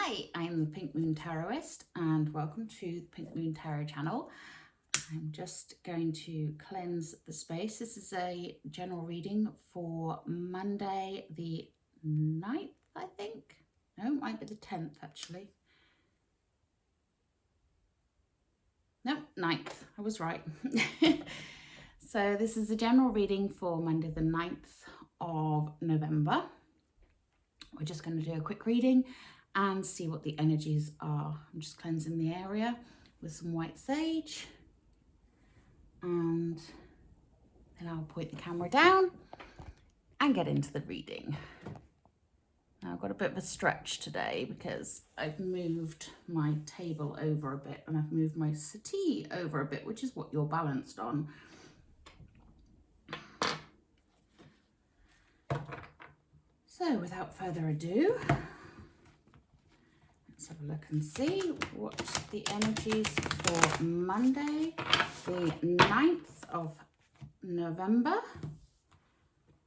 Hi, I'm the Pink Moon Tarotist and welcome to the Pink Moon Tarot channel. I'm just going to cleanse the space. This is a general reading for Monday the 9th, I think. No, it might be the 10th actually. No, 9th, I was right. So this is a general reading for Monday the 9th of November. We're just going to do a quick reading and see what the energies are. I'm just cleansing the area with some white sage, and then I'll point the camera down and get into the reading. Now I've got a bit of a stretch today because I've moved my table over a bit and I've moved my settee over a bit, which is what you're balanced on. So without further ado, let's have a look and see what the energies for Monday, the 9th of November,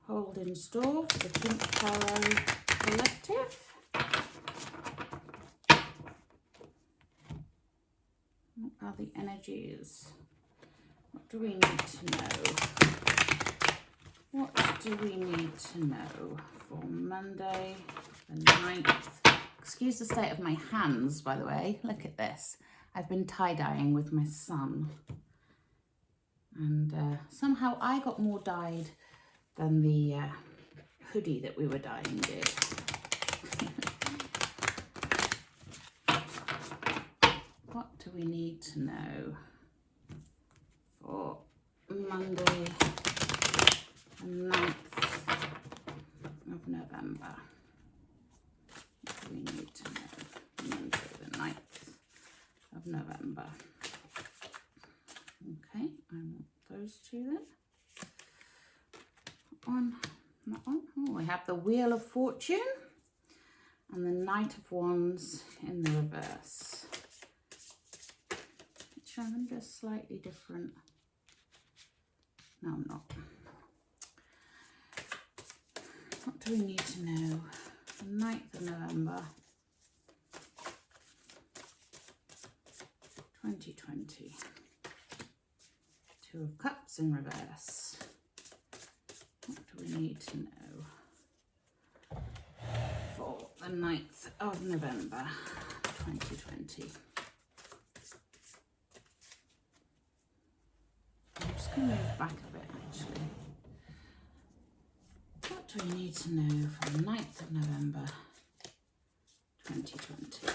hold in store for the Pink Tarot Collective. What are the energies? What do we need to know? What do we need to know for Monday the 9th? Excuse the state of my hands, by the way. Look at this. I've been tie-dyeing with my son. And somehow I got more dyed than the hoodie that we were dyeing did. What do we need to know for Monday the 9th of November? What do we need to know? Monday the 9th of November. Okay, I want those two then. That one. Oh, we have the Wheel of Fortune and the Knight of Wands in the reverse. Which I'm just slightly different. No, I'm not. What do we need to know? The 9th of November 2020. Two of Cups in reverse. What do we need to know for the 9th of November 2020? I'm just going to move back a bit actually. What do we need to know for the 9th of November 2020?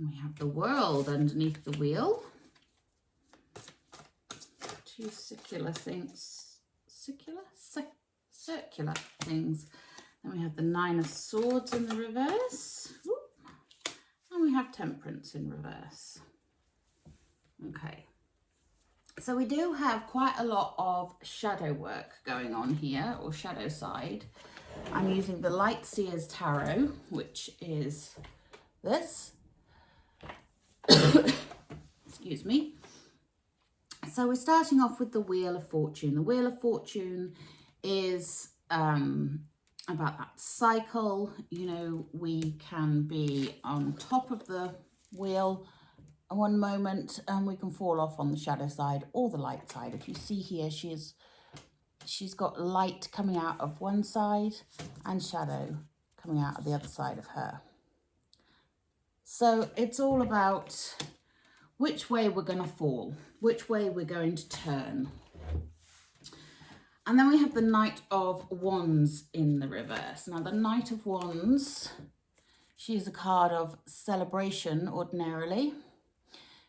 We have the World underneath the wheel. Two circular things. Circular things. Then we have the Nine of Swords in the reverse. And we have Temperance in reverse. Okay. So we do have quite a lot of shadow work going on here, or shadow side. I'm using the Light Seers Tarot, which is this. Excuse me. So we're starting off with the Wheel of Fortune. The Wheel of Fortune is about that cycle. You know, we can be on top of the wheel one moment and we can fall off on the shadow side or the light side. If you see here, she's got light coming out of one side and shadow coming out of the other side of her. So it's all about which way we're going to fall, which way we're going to turn. And then we have the Knight of Wands in the reverse. Now the Knight of Wands, she's a card of celebration ordinarily.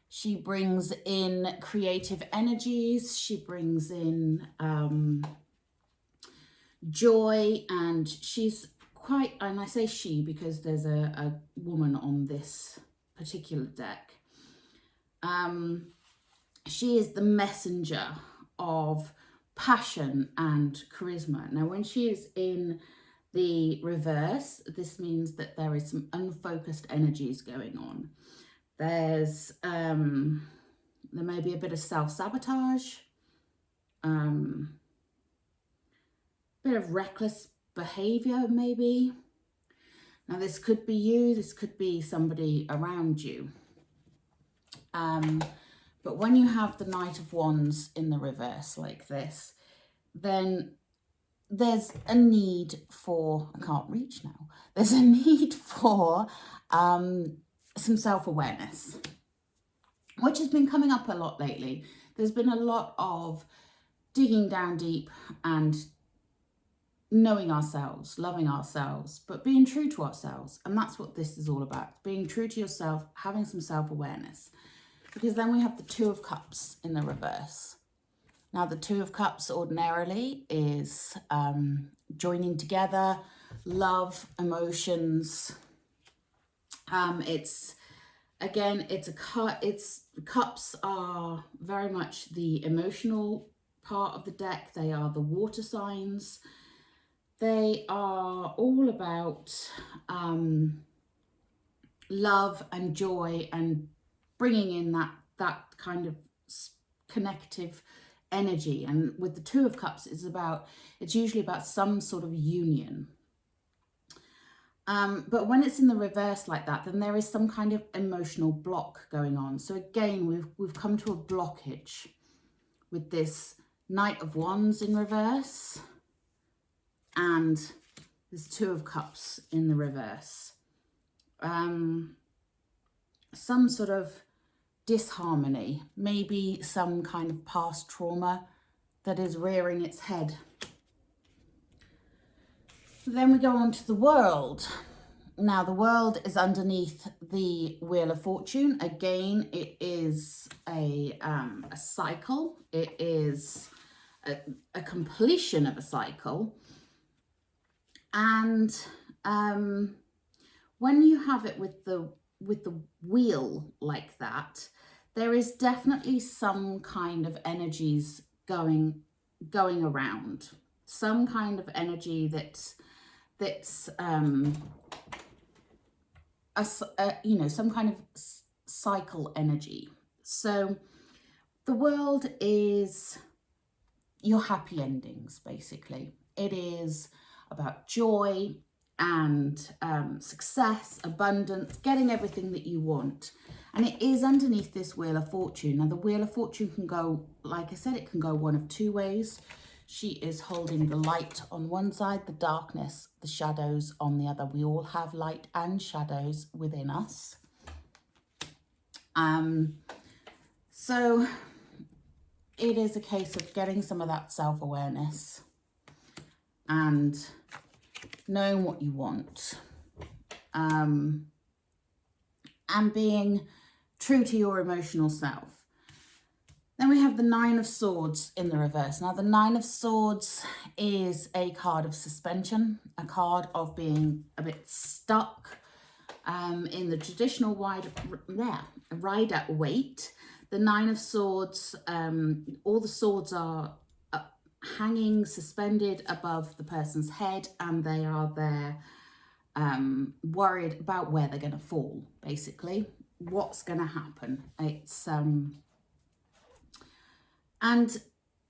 She brings in creative energies. She brings in joy, and she's quite, and I say she because there's a woman on this particular deck. She is the messenger of passion and charisma. Now, when she is in the reverse, this means that there is some unfocused energies going on. There's, there may be a bit of self-sabotage, bit of reckless behavior maybe. Now this could be you, this could be somebody around you. But when you have the Knight of Wands in the reverse like this, then there's a need for, I can't reach now, there's a need for some self-awareness, which has been coming up a lot lately. There's been a lot of digging down deep and knowing ourselves, loving ourselves, but being true to ourselves. And that's what this is all about, being true to yourself, having some self-awareness. Because then we have the Two of Cups in the reverse. Now, the Two of Cups ordinarily is joining together, love, emotions. It's cups are very much the emotional part of the deck. They are the water signs. They are all about love and joy and bringing in that kind of connective energy. And with the Two of Cups, it's usually about some sort of union. But when it's in the reverse like that, then there is some kind of emotional block going on. So again, we've come to a blockage with this Knight of Wands in reverse and this Two of Cups in the reverse. Some sort of disharmony, maybe some kind of past trauma that is rearing its head. Then we go on to the World. Now, the World is underneath the Wheel of Fortune. Again, it is a cycle. It is a completion of a cycle. And when you have it with the wheel like that, there is definitely some kind of energies going around. Some kind of energy that's some kind of cycle energy. So the World is your happy endings, basically. It is about joy and success, abundance, getting everything that you want. And it is underneath this Wheel of Fortune. Now, the Wheel of Fortune can go, like I said, it can go one of two ways. She is holding the light on one side, the darkness, the shadows on the other. We all have light and shadows within us. So it is a case of getting some of that self-awareness and knowing what you want, and being true to your emotional self. Then we have the Nine of Swords in the reverse. Now, the Nine of Swords is a card of suspension, a card of being a bit stuck in the traditional rider weight. The Nine of Swords, all the swords are hanging, suspended above the person's head, and they are there worried about where they're going to fall, basically. What's going to happen? It's and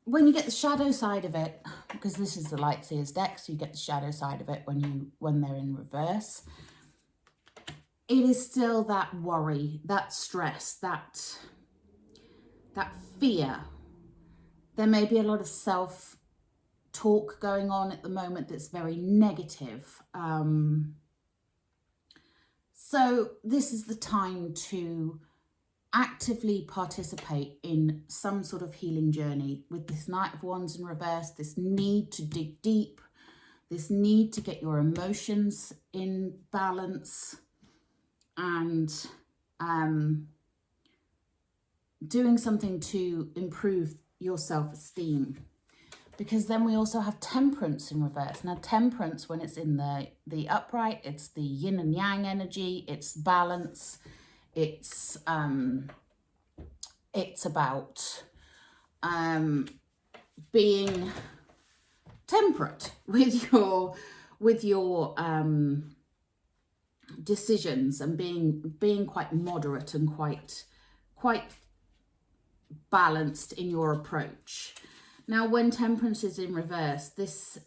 when you get the shadow side of it, because this is the Light Seers deck, so you get the shadow side of it when they're in reverse, it is still that worry, that stress, that fear. There may be a lot of self-talk going on at the moment that's very negative. So this is the time to actively participate in some sort of healing journey with this Knight of Wands in reverse, this need to dig deep, this need to get your emotions in balance, and doing something to improve your self-esteem. Because then we also have Temperance in reverse. Now, Temperance, when it's in the upright, it's the yin and yang energy, it's balance. It's about being temperate with your decisions, and being quite moderate and quite balanced in your approach. Now, when Temperance is in reverse, this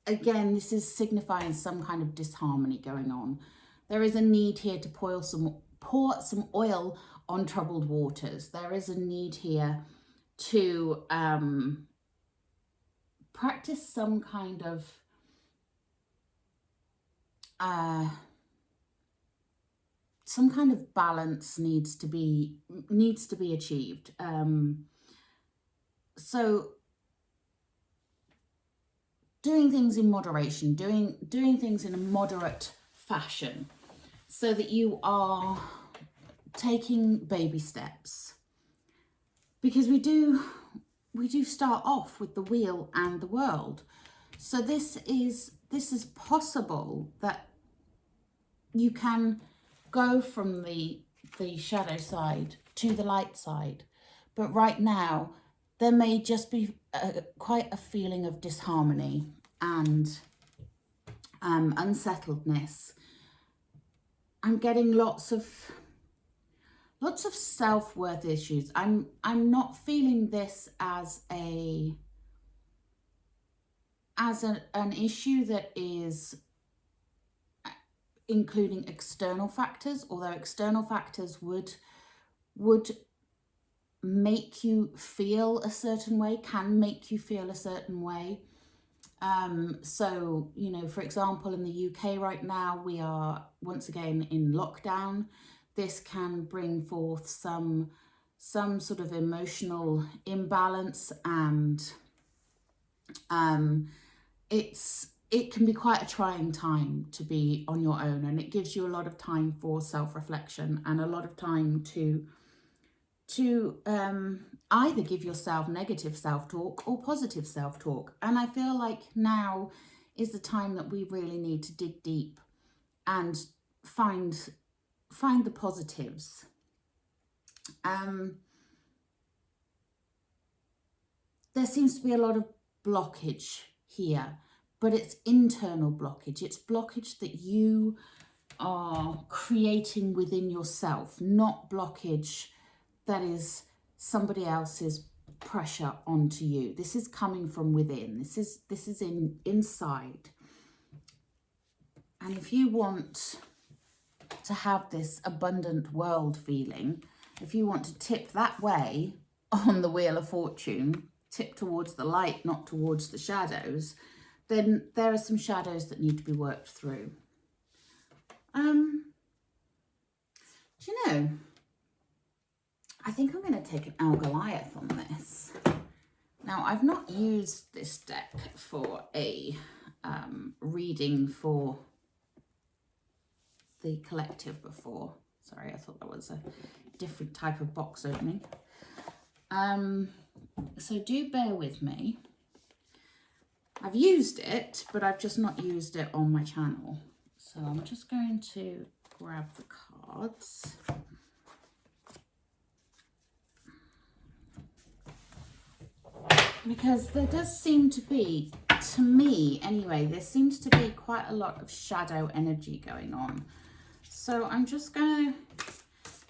again, this is signifying some kind of disharmony going on. There is a need here to pour some oil on troubled waters. There is a need here to practice some kind of balance needs to be achieved. So doing things in moderation, doing things in a moderate fashion, so that you are taking baby steps, because we do start off with the wheel and the world. So this is possible, that you can go from the shadow side to the light side, but right now there may just be quite a feeling of disharmony and unsettledness. I'm getting lots of self-worth issues. I'm not feeling this as an issue that is including external factors, although external factors would make you feel a certain way, can make you feel a certain way. So, you know, for example, in the UK right now, we are once again in lockdown. This can bring forth some sort of emotional imbalance, and it can be quite a trying time to be on your own, and it gives you a lot of time for self-reflection and a lot of time to either give yourself negative self-talk or positive self-talk. And I feel like now is the time that we really need to dig deep and find the positives. There seems to be a lot of blockage here, but it's internal blockage. It's blockage that you are creating within yourself, not blockage that is somebody else's pressure onto you. This is coming from within. This is inside. And if you want to have this abundant world feeling, if you want to tip that way on the Wheel of Fortune, tip towards the light, not towards the shadows, then there are some shadows that need to be worked through. Do you know, I think I'm going to take an Goliath on this. Now, I've not used this deck for a reading for the collective before. Sorry, I thought that was a different type of box opening. So do bear with me. I've used it, but I've just not used it on my channel. So I'm just going to grab the cards. Because there does seem to be, to me anyway, there seems to be quite a lot of shadow energy going on. So I'm just going to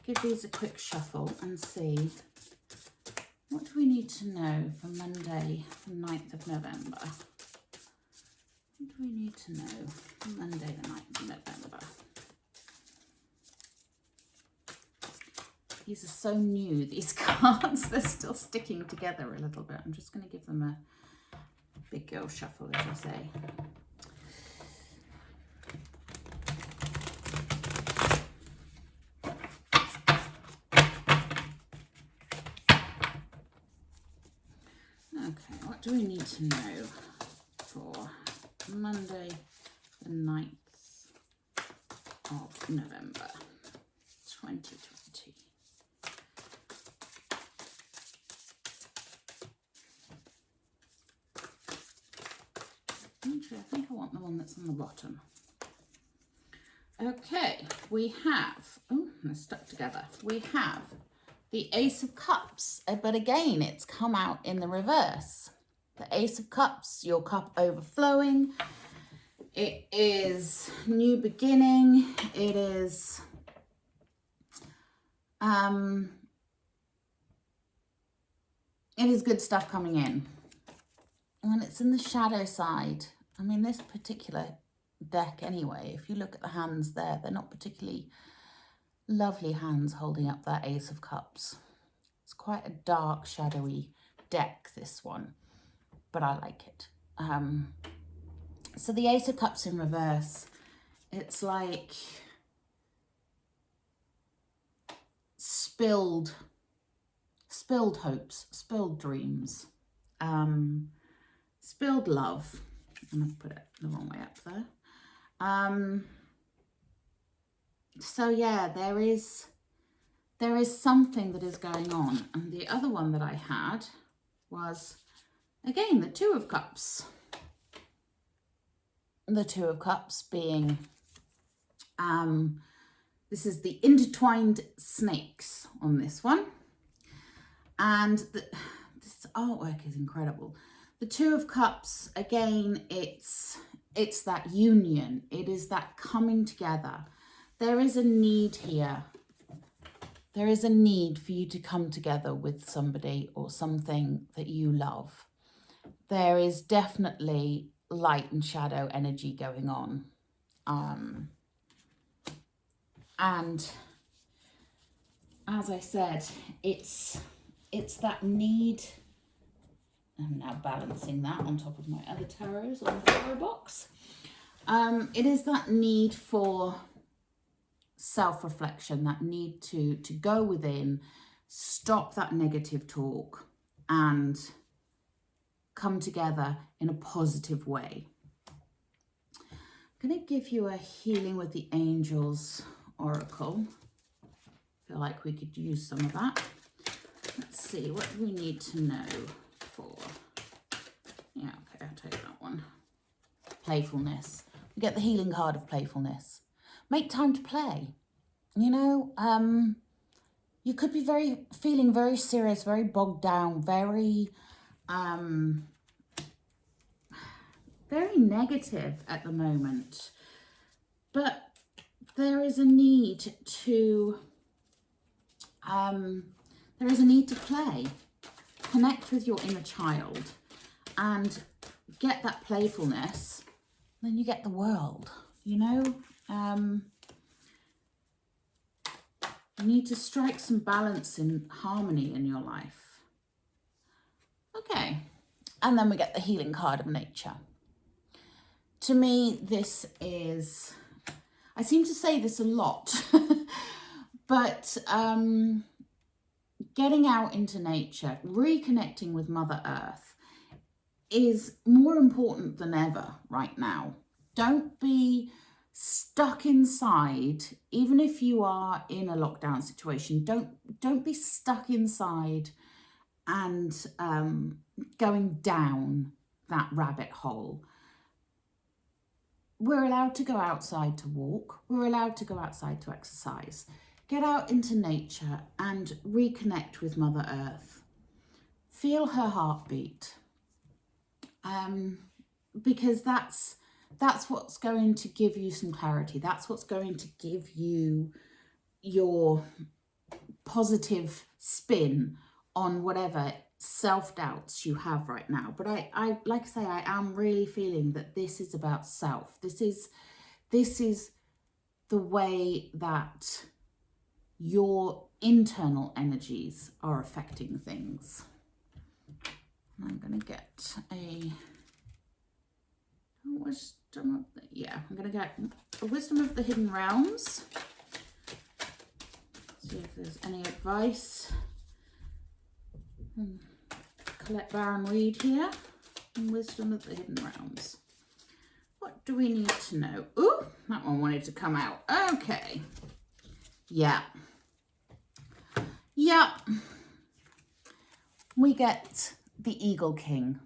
give these a quick shuffle and see, what do we need to know for Monday, the 9th of November? What do we need to know for Monday, the 9th of November? These are so new, these cards. They're still sticking together a little bit. I'm just going to give them a big girl shuffle, as I say. Okay, what do we need to know for Monday, the 9th of November, 2020? Actually, I think I want the one that's on the bottom. Okay, we have, oh, they're stuck together. We have the Ace of Cups, but again, it's come out in the reverse. The Ace of Cups, your cup overflowing. It is new beginning. It is good stuff coming in. When it's in the shadow side, I mean, this particular deck anyway, if you look at the hands there, they're not particularly lovely hands holding up that Ace of Cups. It's quite a dark, shadowy deck, this one, but I like it. So the Ace of Cups in reverse, it's like spilled hopes, spilled dreams, spilled love. I'm going to put it the wrong way up there. So yeah, there is something that is going on. And the other one that I had was, again, the Two of Cups. The Two of Cups being, this is the intertwined snakes on this one. And this artwork is incredible. The Two of Cups, again, it's that union. It is that coming together. There is a need here. There is a need for you to come together with somebody or something that you love. There is definitely light and shadow energy going on. And as I said, it's that need. I'm now balancing that on top of my other tarots on the tarot box. It is that need for self-reflection, that need to go within, stop that negative talk and come together in a positive way. I'm going to give you a Healing with the Angels oracle. Feel like we could use some of that. Let's see, what do we need to know for? Yeah, okay, I'll take that one. Playfulness. We get the healing card of playfulness. Make time to play. You know, you could be feeling very serious, very bogged down, very negative at the moment. But there is a need to play, connect with your inner child and get that playfulness. Then you get the world, you know. You need to strike some balance and harmony in your life. Okay, and then we get the healing card of nature. To me, this is, I seem to say this a lot, but getting out into nature, reconnecting with Mother Earth is more important than ever right now. Don't be stuck inside, even if you are in a lockdown situation. Don't be stuck inside and going down that rabbit hole. We're allowed to go outside to walk. We're allowed to go outside to exercise. Get out into nature and reconnect with Mother Earth. Feel her heartbeat. Because that's what's going to give you some clarity. That's what's going to give you your positive spin on whatever self-doubts you have right now. But I like I say, I am really feeling that this is about self. This is the way that your internal energies are affecting things. And I'm going to get a wisdom of the, yeah, I'm going to get a wisdom of the hidden realms. See if there's any advice. Colette Baron Reed here. And wisdom of the hidden realms. What do we need to know? Ooh, that one wanted to come out. Okay. Yeah. Yeah. We get the Eagle King.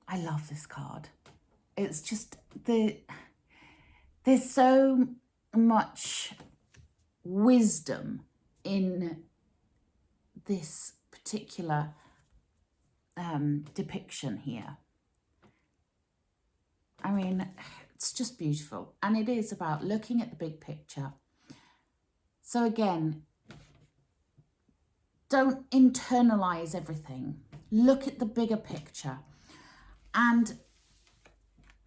I love this card. It's just there's so much wisdom in this particular depiction here. I mean, it's just beautiful. And it is about looking at the big picture. So again, don't internalize everything. Look at the bigger picture. And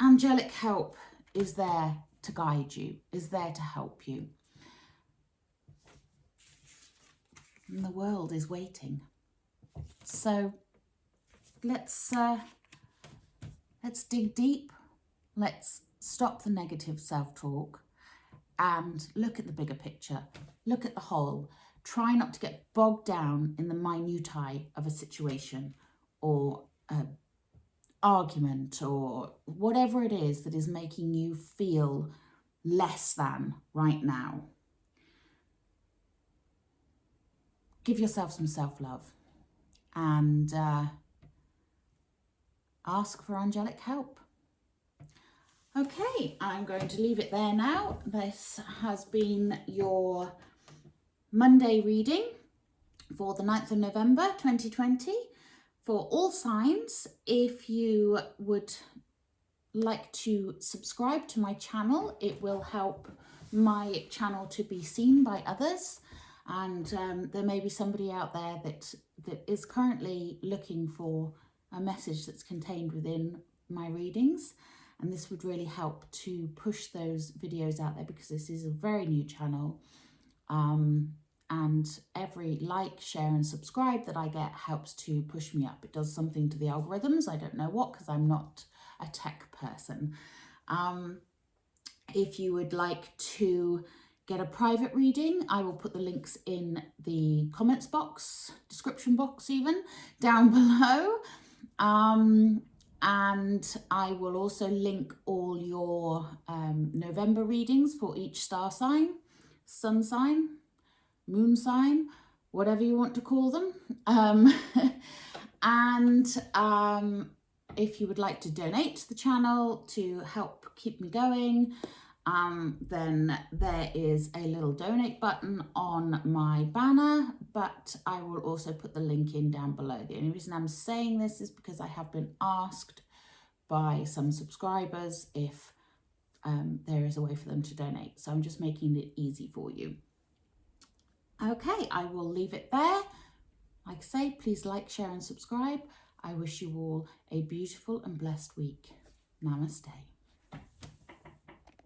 Angelic help is there to guide you, is there to help you. And the world is waiting. So let's dig deep. Let's stop the negative self-talk and look at the bigger picture. Look at the whole. Try not to get bogged down in the minutiae of a situation or an argument or whatever it is that is making you feel less than right now. Give yourself some self-love and ask for angelic help. Okay, I'm going to leave it there now. This has been your Monday reading for the 9th of November 2020 for all signs. If you would like to subscribe to my channel, it will help my channel to be seen by others. And there may be somebody out there that is currently looking for a message that's contained within my readings. And this would really help to push those videos out there because this is a very new channel. And every like, share and subscribe that I get helps to push me up. It does something to the algorithms. I don't know what, because I'm not a tech person. If you would like to get a private reading, I will put the links in the comments box, description box even, down below. And I will also link all your November readings for each star sign, sun sign, moon sign, whatever you want to call them. If you would like to donate to the channel to help keep me going, then there is a little donate button on my banner, but I will also put the link in down below. The only reason I'm saying this is because I have been asked by some subscribers if there is a way for them to donate. So I'm just making it easy for you. Okay, I will leave it there. Like I say, please like, share and subscribe. I wish you all a beautiful and blessed week. Namaste.